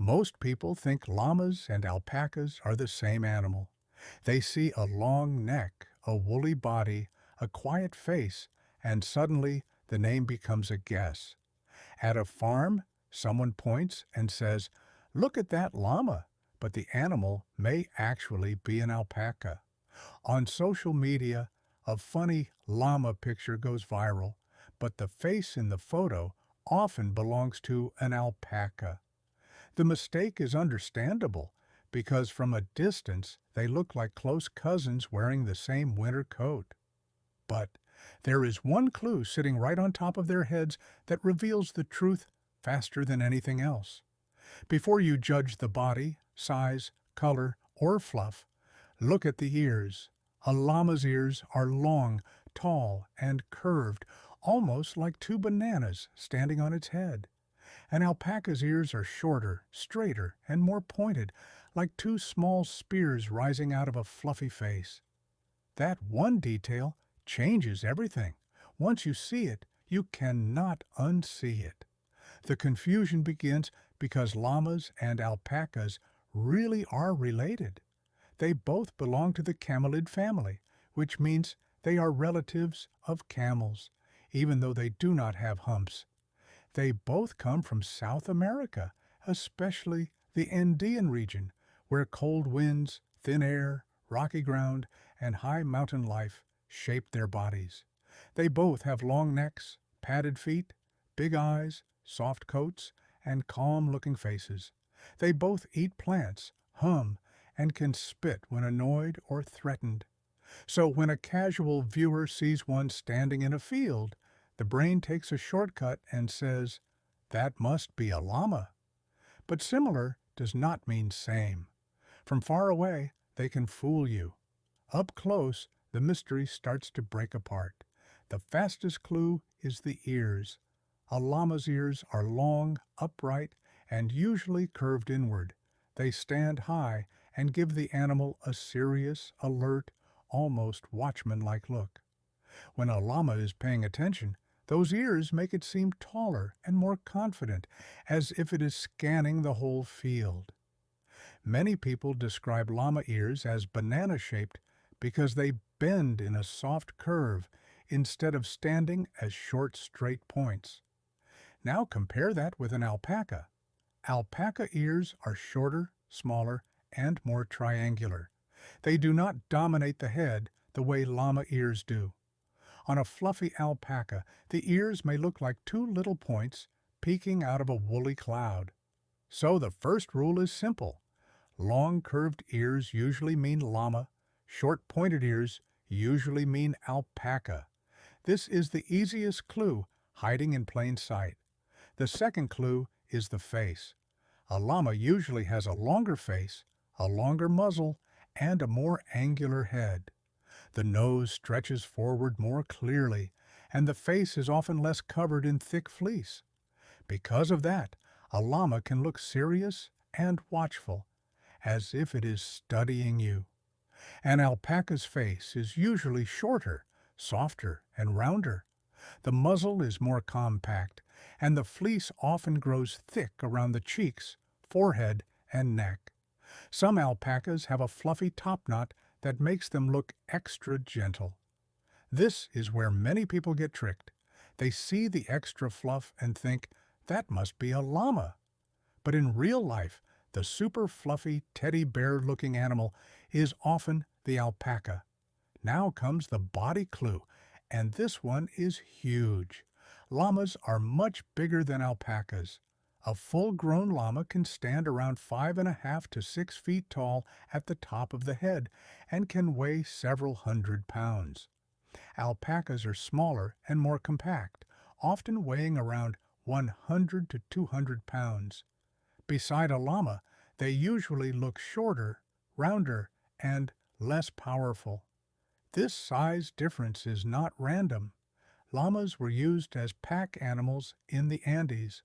Most people think llamas and alpacas are the same animal. They see a long neck, a woolly body, a quiet face, and suddenly the name becomes a guess. At a farm, someone points and says, "Look at that llama," but the animal may actually be an alpaca. On social media, a funny llama picture goes viral, but the face in the photo often belongs to an alpaca. The mistake is understandable because from a distance they look like close cousins wearing the same winter coat. But there is one clue sitting right on top of their heads that reveals the truth faster than anything else. Before you judge the body, size, color, or fluff, look at the ears. A llama's ears are long, tall, and curved, almost like two bananas standing on its head. An alpaca's ears are shorter, straighter, and more pointed, like two small spears rising out of a fluffy face. That one detail changes everything. Once you see it, you cannot unsee it. The confusion begins because llamas and alpacas really are related. They both belong to the camelid family, which means they are relatives of camels, even though they do not have humps. They both come from South America, especially the Andean region, where cold winds, thin air, rocky ground, and high mountain life shape their bodies. They both have long necks, padded feet, big eyes, soft coats, and calm-looking faces. They both eat plants, hum, and can spit when annoyed or threatened. So when a casual viewer sees one standing in a field, the brain takes a shortcut and says, "That must be a llama." But similar does not mean same. From far away, they can fool you. Up close, the mystery starts to break apart. The fastest clue is the ears. A llama's ears are long, upright, and usually curved inward. They stand high and give the animal a serious, alert, almost watchman-like look. When a llama is paying attention, those ears make it seem taller and more confident, as if it is scanning the whole field. Many people describe llama ears as banana-shaped because they bend in a soft curve instead of standing as short, straight points. Now compare that with an alpaca. Alpaca ears are shorter, smaller, and more triangular. They do not dominate the head the way llama ears do. On a fluffy alpaca, the ears may look like two little points peeking out of a woolly cloud. So the first rule is simple. Long curved ears usually mean llama. Short pointed ears usually mean alpaca. This is the easiest clue, hiding in plain sight. The second clue is the face. A llama usually has a longer face, a longer muzzle, and a more angular head. The nose stretches forward more clearly, and the face is often less covered in thick fleece. Because of that, a llama can look serious and watchful, as if it is studying you. An alpaca's face is usually shorter, softer, and rounder. The muzzle is more compact, and the fleece often grows thick around the cheeks, forehead, and neck. Some alpacas have a fluffy topknot that makes them look extra gentle. This is where many people get tricked. They see the extra fluff and think, "That must be a llama." But in real life, the super fluffy teddy bear-looking animal is often the alpaca. Now comes the body clue, and this one is huge. Llamas are much bigger than alpacas. A full-grown llama can stand around 5.5 to 6 feet tall at the top of the head and can weigh several hundred pounds. Alpacas are smaller and more compact, often weighing around 100 to 200 pounds. Beside a llama, they usually look shorter, rounder, and less powerful. This size difference is not random. Llamas were used as pack animals in the Andes.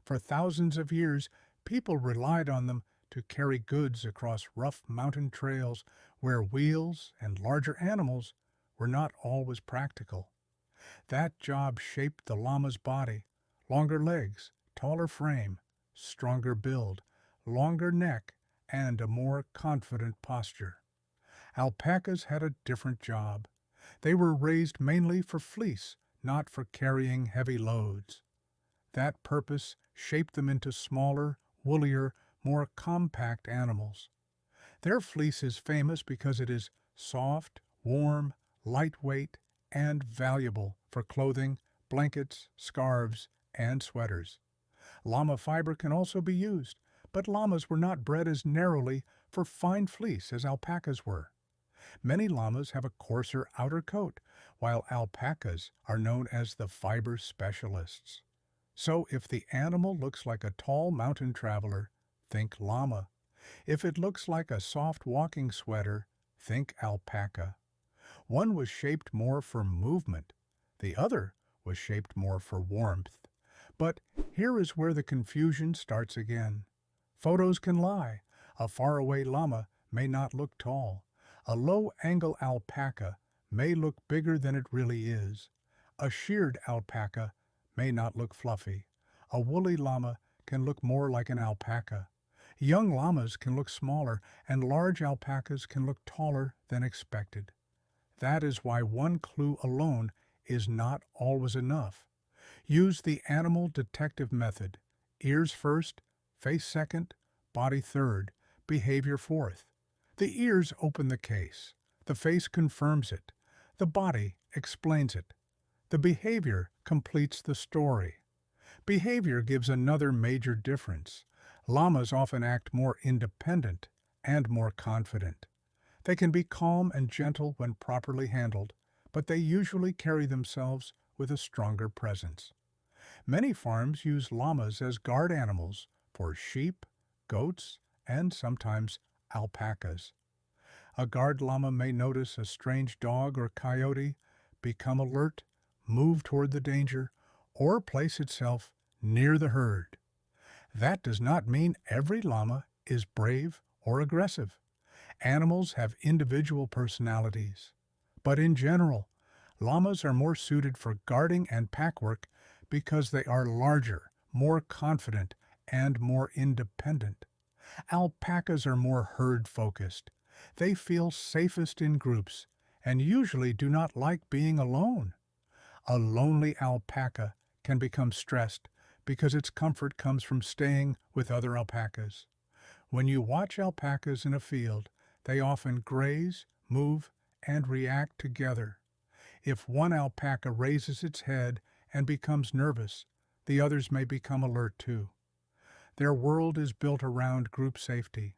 For thousands of years, people relied on them to carry goods across rough mountain trails where wheels and larger animals were not always practical. That job shaped the llama's body: longer legs, taller frame, stronger build, longer neck, and a more confident posture. Alpacas had a different job. They were raised mainly for fleece, not for carrying heavy loads. That purpose shaped them into smaller, woollier, more compact animals. Their fleece is famous because it is soft, warm, lightweight, and valuable for clothing, blankets, scarves, and sweaters. Llama fiber can also be used, but llamas were not bred as narrowly for fine fleece as alpacas were. Many llamas have a coarser outer coat, while alpacas are known as the fiber specialists. So if the animal looks like a tall mountain traveler, think llama. If it looks like a soft walking sweater, think alpaca. One was shaped more for movement. The other was shaped more for warmth. But here is where the confusion starts again. Photos can lie. A faraway llama may not look tall. A low-angle alpaca may look bigger than it really is. A sheared alpaca may not look fluffy. A woolly llama can look more like an alpaca. Young llamas can look smaller, and large alpacas can look taller than expected. That is why one clue alone is not always enough. Use the animal detective method. Ears first, face second, body third, behavior fourth. The ears open the case. The face confirms it. The body explains it. The behavior completes the story. Behavior gives another major difference. Llamas often act more independent and more confident. They can be calm and gentle when properly handled, but they usually carry themselves with a stronger presence. Many farms use llamas as guard animals for sheep, goats, and sometimes alpacas. A guard llama may notice a strange dog or coyote, become alert, move toward the danger, or place itself near the herd. That does not mean every llama is brave or aggressive. Animals have individual personalities. But in general, llamas are more suited for guarding and pack work because they are larger, more confident, and more independent. Alpacas are more herd-focused. They feel safest in groups and usually do not like being alone. A lonely alpaca can become stressed because its comfort comes from staying with other alpacas. When you watch alpacas in a field, they often graze, move, and react together. If one alpaca raises its head and becomes nervous, the others may become alert too. Their world is built around group safety.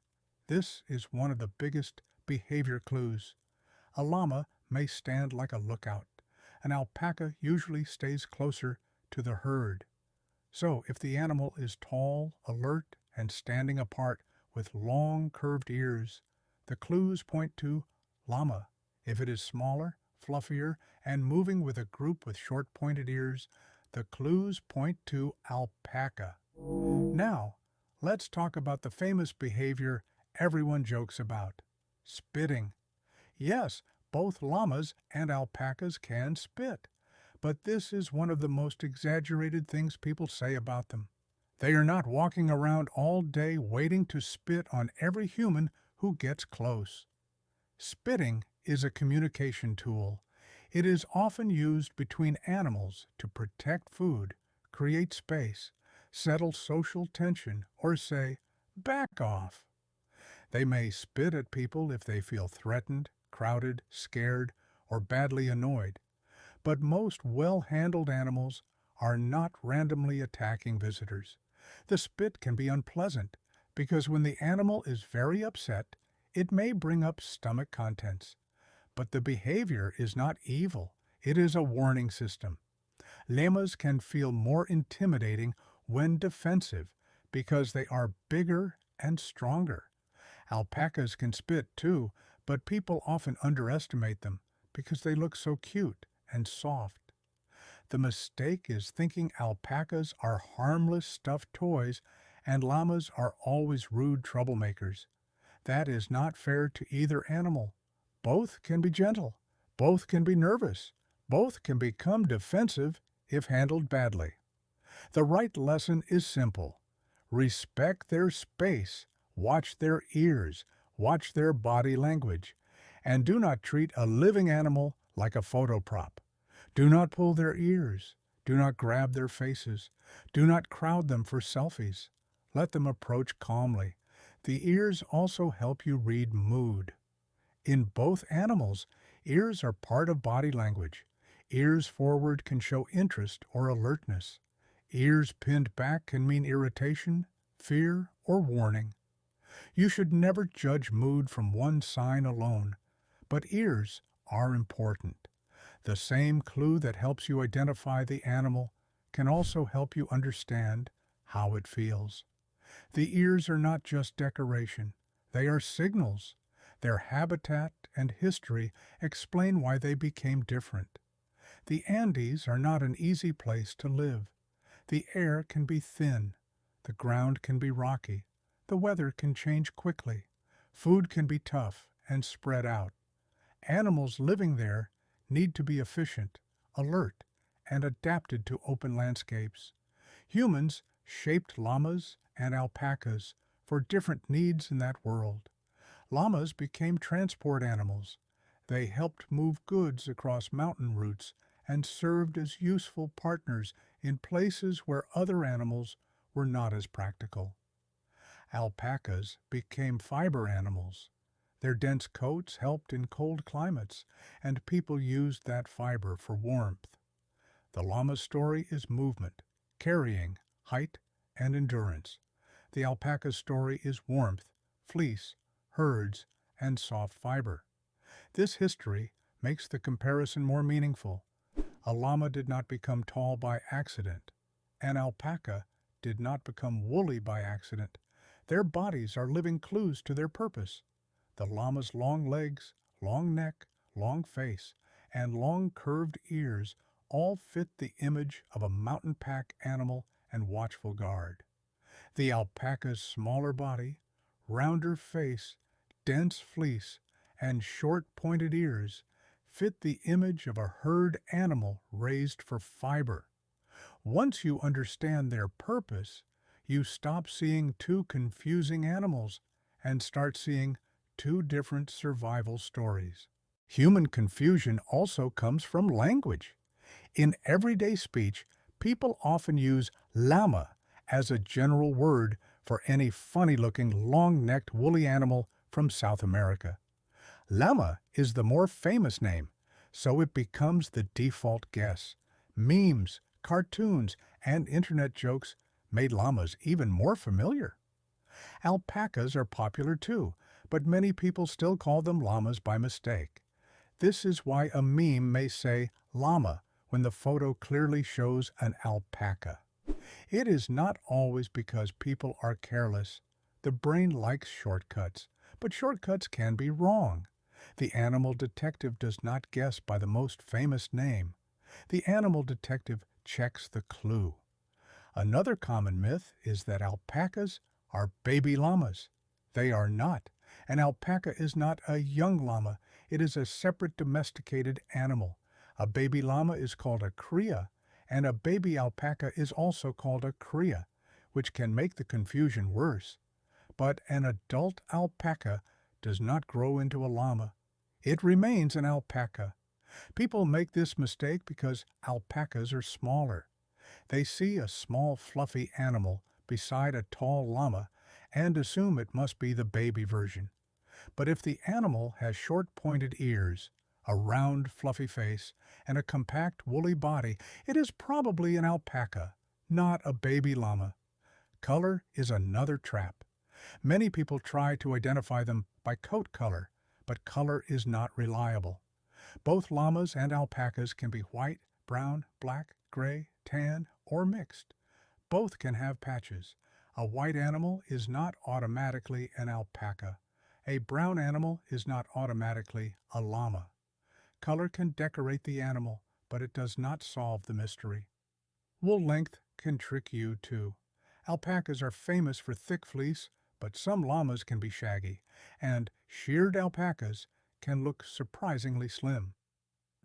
This is one of the biggest behavior clues. A llama may stand like a lookout. An alpaca usually stays closer to the herd. So if the animal is tall, alert, and standing apart with long curved ears, the clues point to llama. If it is smaller, fluffier, and moving with a group with short pointed ears, the clues point to alpaca. Now, let's talk about the famous behavior everyone jokes about, spitting. Yes, both llamas and alpacas can spit, but this is one of the most exaggerated things people say about them. They are not walking around all day waiting to spit on every human who gets close. Spitting is a communication tool. It is often used between animals to protect food, create space, settle social tension, or say, "Back off." They may spit at people if they feel threatened, crowded, scared, or badly annoyed. But most well-handled animals are not randomly attacking visitors. The spit can be unpleasant because when the animal is very upset, it may bring up stomach contents. But the behavior is not evil. It is a warning system. Llamas can feel more intimidating when defensive because they are bigger and stronger. Alpacas can spit too, but people often underestimate them because they look so cute and soft. The mistake is thinking alpacas are harmless stuffed toys and llamas are always rude troublemakers. That is not fair to either animal. Both can be gentle. Both can be nervous. Both can become defensive if handled badly. The right lesson is simple. Respect their space, watch their ears, watch their body language, and do not treat a living animal like a photo prop. Do not pull their ears. Do not grab their faces. Do not crowd them for selfies. Let them approach calmly. The ears also help you read mood. In both animals, ears are part of body language. Ears forward can show interest or alertness. Ears pinned back can mean irritation, fear, or warning. You should never judge mood from one sign alone, but ears are important. The same clue that helps you identify the animal can also help you understand how it feels. The ears are not just decoration, they are signals. Their habitat and history explain why they became different. The Andes are not an easy place to live. The air can be thin, the ground can be rocky, the weather can change quickly, food can be tough and spread out. Animals living there need to be efficient, alert, and adapted to open landscapes. Humans shaped llamas and alpacas for different needs in that world. Llamas became transport animals. They helped move goods across mountain routes and served as useful partners in places where other animals were not as practical. Alpacas became fiber animals. Their dense coats helped in cold climates, and people used that fiber for warmth. The llama's story is movement, carrying, height, and endurance. The alpaca's story is warmth, fleece, herds, and soft fiber. This history makes the comparison more meaningful. A llama did not become tall by accident. An alpaca did not become woolly by accident. Their bodies are living clues to their purpose. The llama's long legs, long neck, long face, and long curved ears all fit the image of a mountain pack animal and watchful guard. The alpaca's smaller body, rounder face, dense fleece, and short pointed ears fit the image of a herd animal raised for fiber. Once you understand their purpose, you stop seeing two confusing animals and start seeing two different survival stories. Human confusion also comes from language. In everyday speech, people often use llama as a general word for any funny-looking, long-necked woolly animal from South America. Llama is the more famous name, so it becomes the default guess. Memes, cartoons, and internet jokes made llamas even more familiar. Alpacas are popular too, but many people still call them llamas by mistake. This is why a meme may say llama when the photo clearly shows an alpaca. It is not always because people are careless. The brain likes shortcuts, but shortcuts can be wrong. The animal detective does not guess by the most famous name. The animal detective checks the clue. Another common myth is that alpacas are baby llamas. They are not. An alpaca is not a young llama. It is a separate domesticated animal. A baby llama is called a cria, and a baby alpaca is also called a cria, which can make the confusion worse. But an adult alpaca does not grow into a llama. It remains an alpaca. People make this mistake because alpacas are smaller. They see a small fluffy animal beside a tall llama and assume it must be the baby version. But if the animal has short pointed ears, a round fluffy face, and a compact woolly body, it is probably an alpaca, not a baby llama. Color is another trap. Many people try to identify them by coat color, but color is not reliable. Both llamas and alpacas can be white, brown, black, gray, tan, or mixed. Both can have patches. A white animal is not automatically an alpaca. A brown animal is not automatically a llama. Color can decorate the animal, but it does not solve the mystery. Wool length can trick you too. Alpacas are famous for thick fleece, but some llamas can be shaggy, and sheared alpacas can look surprisingly slim.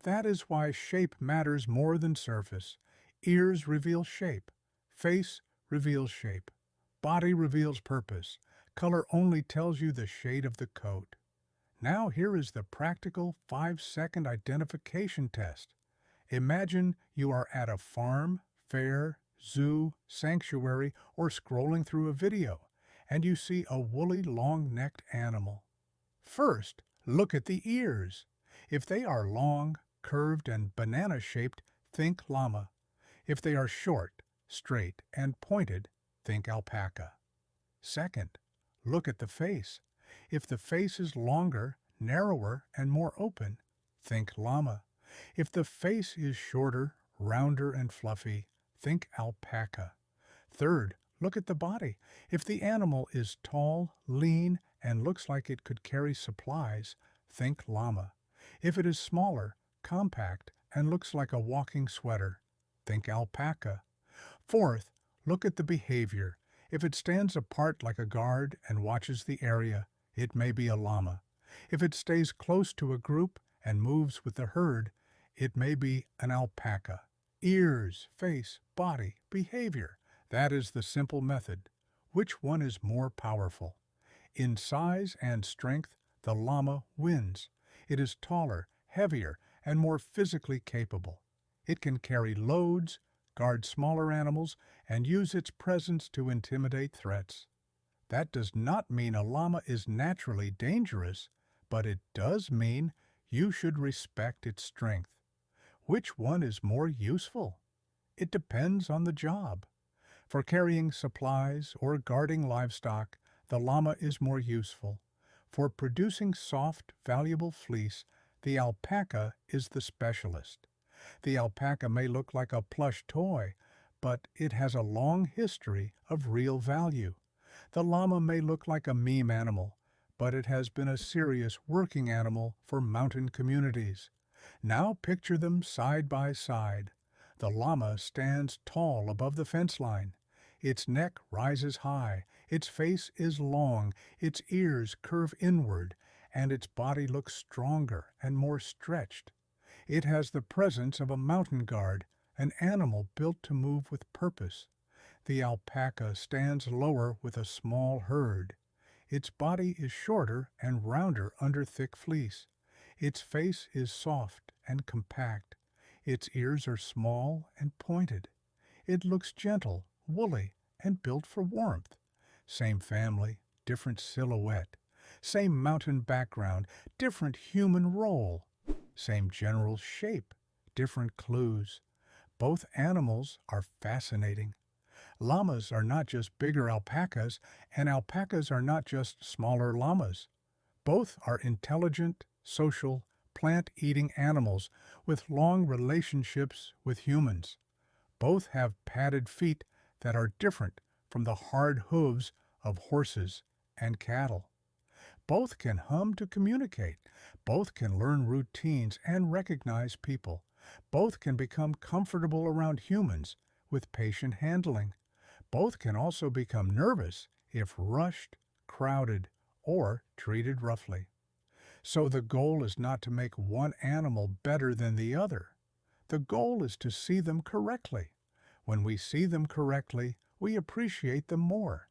That is why shape matters more than surface. Ears reveal shape. Face reveals shape. Body reveals purpose. Color only tells you the shade of the coat. Now here is the practical 5-second identification test. Imagine you are at a farm, fair, zoo, sanctuary, or scrolling through a video, and you see a woolly, long-necked animal. First, look at the ears. If they are long, curved, and banana-shaped, think llama. If they are short, straight, and pointed, think alpaca. Second, look at the face. If the face is longer, narrower, and more open, think llama. If the face is shorter, rounder, and fluffy, think alpaca. Third, look at the body. If the animal is tall, lean, and looks like it could carry supplies, think llama. If it is smaller, compact, and looks like a walking sweater, think alpaca. Fourth, look at the behavior. If it stands apart like a guard and watches the area, it may be a llama. If it stays close to a group and moves with the herd, it may be an alpaca. Ears, face, body, behavior. That is the simple method. Which one is more powerful? In size and strength, the llama wins. It is taller, heavier, and more physically capable. It can carry loads, guard smaller animals, and use its presence to intimidate threats. That does not mean a llama is naturally dangerous, but it does mean you should respect its strength. Which one is more useful? It depends on the job. For carrying supplies or guarding livestock, the llama is more useful. For producing soft, valuable fleece, the alpaca is the specialist. The alpaca may look like a plush toy, but it has a long history of real value. The llama may look like a meme animal, but it has been a serious working animal for mountain communities. Now picture them side by side. The llama stands tall above the fence line. Its neck rises high, its face is long, its ears curve inward, and its body looks stronger and more stretched. It has the presence of a mountain guard, an animal built to move with purpose. The alpaca stands lower with a small herd. Its body is shorter and rounder under thick fleece. Its face is soft and compact. Its ears are small and pointed. It looks gentle, woolly, and built for warmth. Same family, different silhouette. Same mountain background, different human role. Same general shape, different clues. Both animals are fascinating. Llamas are not just bigger alpacas, and alpacas are not just smaller llamas. Both are intelligent, social, plant-eating animals with long relationships with humans. Both have padded feet that are different from the hard hooves of horses and cattle. Both can hum to communicate. Both can learn routines and recognize people. Both can become comfortable around humans with patient handling. Both can also become nervous if rushed, crowded, or treated roughly. So the goal is not to make one animal better than the other. The goal is to see them correctly. When we see them correctly, we appreciate them more.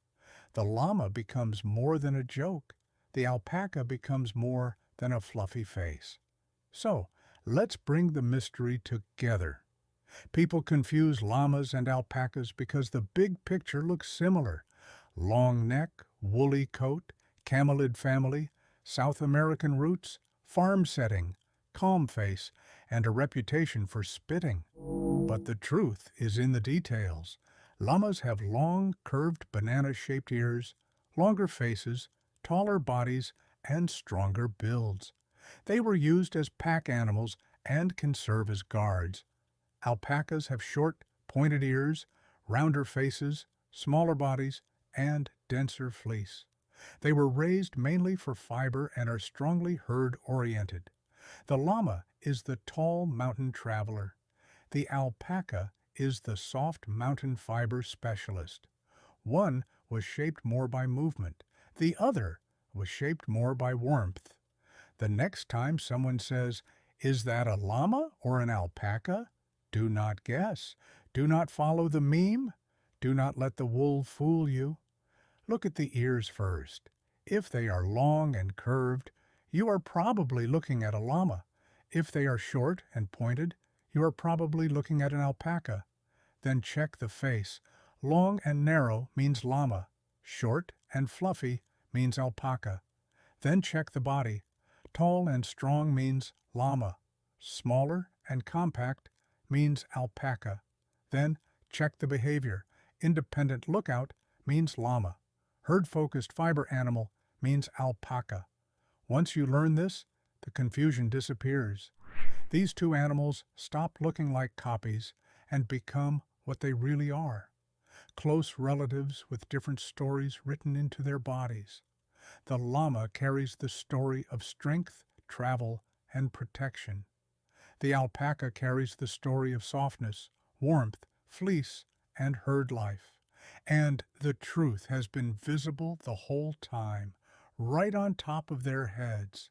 The llama becomes more than a joke. The alpaca becomes more than a fluffy face. So, let's bring the mystery together. People confuse llamas and alpacas because the big picture looks similar. Long neck, woolly coat, camelid family, South American roots, farm setting, calm face, and a reputation for spitting. But the truth is in the details. Llamas have long, curved banana-shaped ears, longer faces, taller bodies, and stronger builds. They were used as pack animals and can serve as guards. Alpacas have short, pointed ears, rounder faces, smaller bodies, and denser fleece. They were raised mainly for fiber and are strongly herd-oriented. The llama is the tall mountain traveler. The alpaca is the soft mountain fiber specialist. One was shaped more by movement. The other was shaped more by warmth. The next time someone says, "Is that a llama or an alpaca?" do not guess. Do not follow the meme. Do not let the wool fool you. Look at the ears first. If they are long and curved, you are probably looking at a llama. If they are short and pointed, you are probably looking at an alpaca. Then check the face. Long and narrow means llama. Short and fluffy means alpaca. Then check the body. Tall and strong means llama. Smaller and compact means alpaca. Then check the behavior. Independent lookout means llama. Herd-focused fiber animal means alpaca. Once you learn this, the confusion disappears. These two animals stop looking like copies and become what they really are. Close relatives with different stories written into their bodies. The llama carries the story of strength, travel, and protection. The alpaca carries the story of softness, warmth, fleece, and herd life. And the truth has been visible the whole time, right on top of their heads.